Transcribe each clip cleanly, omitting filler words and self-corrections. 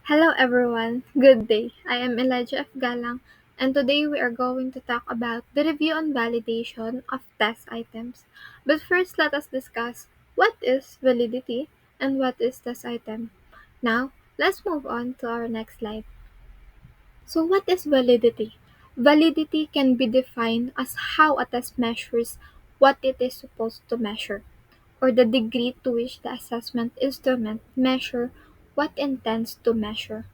Hello everyone, good day. I am Elijah F. Galang, and today we are going to talk about the review and validation of test items. But first, let us discuss what is validity and what is test item. Now, let's move on to our next slide. So, what is validity? Validity can be defined as how a test measures what it is supposed to measure, or the degree to which the assessment instrument measure what it intends to measure.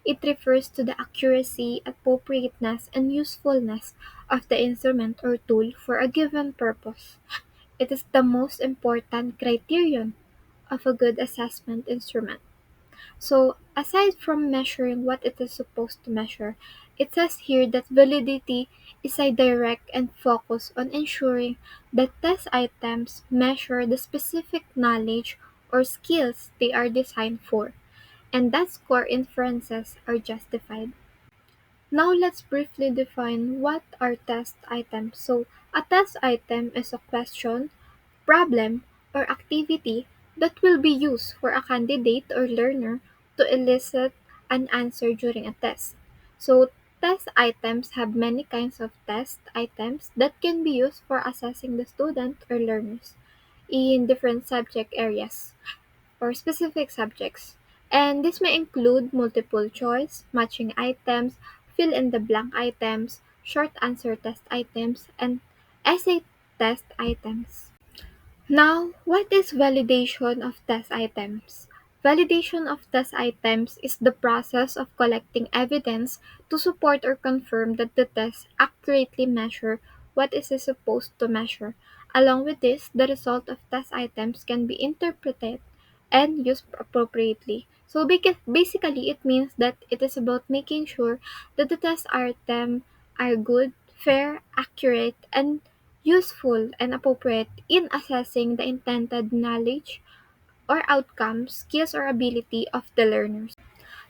It refers to the accuracy, appropriateness, and usefulness of the instrument or tool for a given purpose. It is the most important criterion of a good assessment instrument. So, aside from measuring what it is supposed to measure, it says here that validity is a direct and focus on ensuring that test items measure the specific knowledge or skills they are designed for, and that score inferences are justified. Now let's briefly define what are test items. So a test item is a question, problem, or activity that will be used for a candidate or learner to elicit an answer during a test. So test items have many kinds of test items that can be used for assessing the student or learners in different subject areas or specific subjects, and this may include multiple choice, matching items, fill in the blank items, short answer test items, and essay test items. Now, what is validation of test items? Validation of test items is the process of collecting evidence to support or confirm that the test accurately measure what it is supposed to measure. Along with this, the result of test items can be interpreted and used appropriately. So basically, it means that it is about making sure that the test items are good, fair, accurate, and useful and appropriate in assessing the intended knowledge or outcomes, skills, or ability of the learners.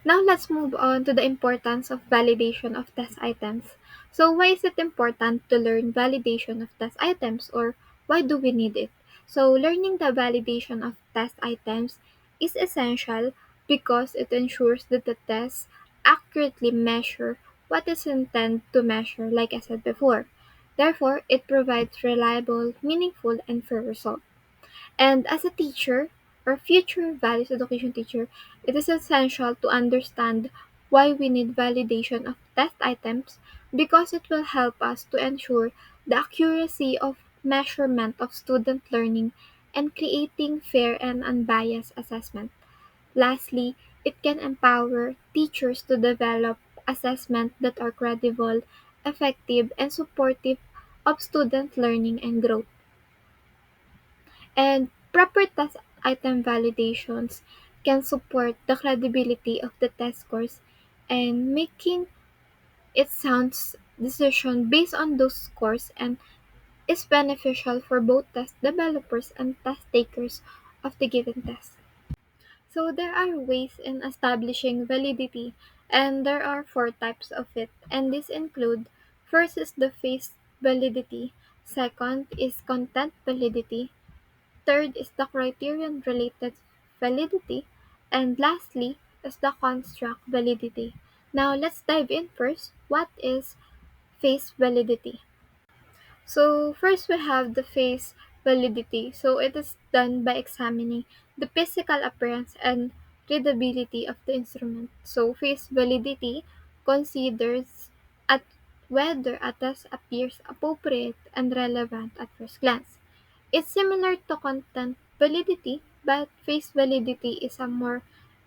Now let's move on to the importance of validation of test items. So why is it important to learn validation of test items, or why do we need it? So learning the validation of test items is essential because it ensures that the tests accurately measure what is intended to measure, like I said before. Therefore, it provides reliable, meaningful, and fair results. And as a teacher or future values education teacher, it is essential to understand why we need validation of test items because it will help us to ensure the accuracy of measurement of student learning and creating fair and unbiased assessment. Lastly, it can empower teachers to develop assessment that are credible, effective, and supportive of student learning and growth. And proper test item validations can support the credibility of the test scores and making it sounds decision based on those scores and is beneficial for both test developers and test takers of the given test. So there are ways in establishing validity, and there are four types of it, and these include: first is the phase validity, second is content validity, third is the criterion-related validity, and lastly is the construct validity. Now let's dive in first. What is phase validity? So first we have the phase validity. So it is done by examining the physical appearance and readability of the instrument. So phase validity considers at whether a test appears appropriate and relevant at first glance. It's similar to content validity, but phase validity is a more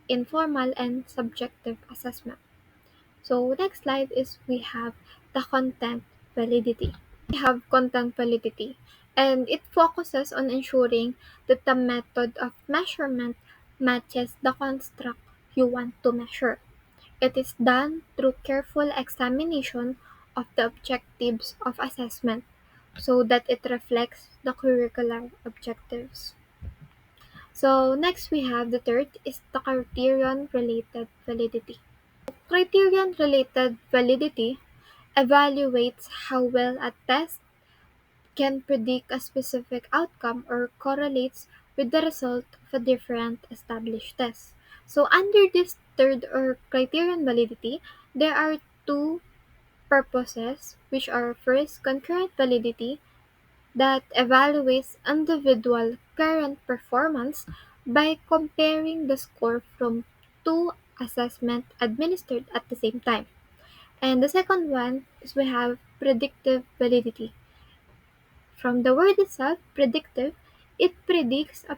informal and subjective assessment. So next slide is we have the content validity. We have content validity, and it focuses on ensuring that the method of measurement matches the construct you want to measure. It is done through careful examination of the objectives of assessment so that it reflects the curricular objectives. So next we have the third is the criterion related validity. Criterion related validity evaluates how well a test can predict a specific outcome or correlates with the result of a different established test. So under this third or criterion validity, there are two purposes, which are first concurrent validity that evaluates individual current performance by comparing the score from two assessments administered at the same time. And the second one is we have predictive validity. From the word itself, predictive, it predicts a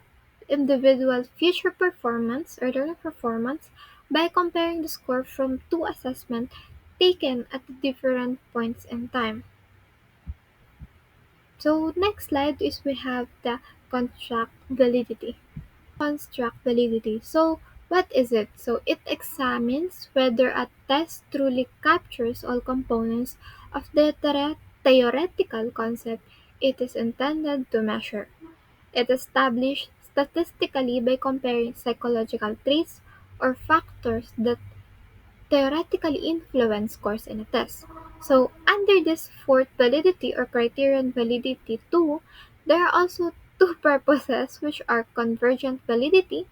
individual future performance or learner performance by comparing the score from two assessments taken at different points in time. So next slide is we have the construct validity. Construct validity. So what is it? So it examines whether a test truly captures all components of the theoretical concept it is intended to measure. It is established statistically by comparing psychological traits or factors that theoretically influence scores in a test. So, under this fourth validity or criterion validity 2, there are also two purposes, which are convergent validity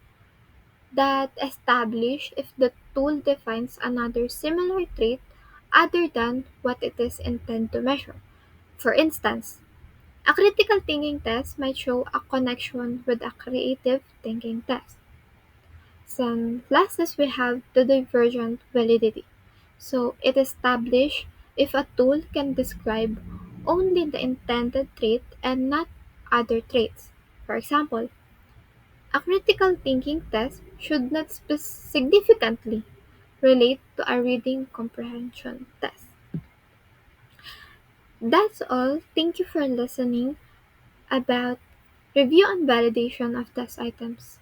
that establish if the tool defines another similar trait other than what it is intended to measure. For instance, a critical thinking test might show a connection with a creative thinking test. So last is we have the divergent validity. So it establishes if a tool can describe only the intended trait and not other traits. For example, a critical thinking test should not significantly relate to a reading comprehension test. That's all. Thank you for listening about review and validation of test items.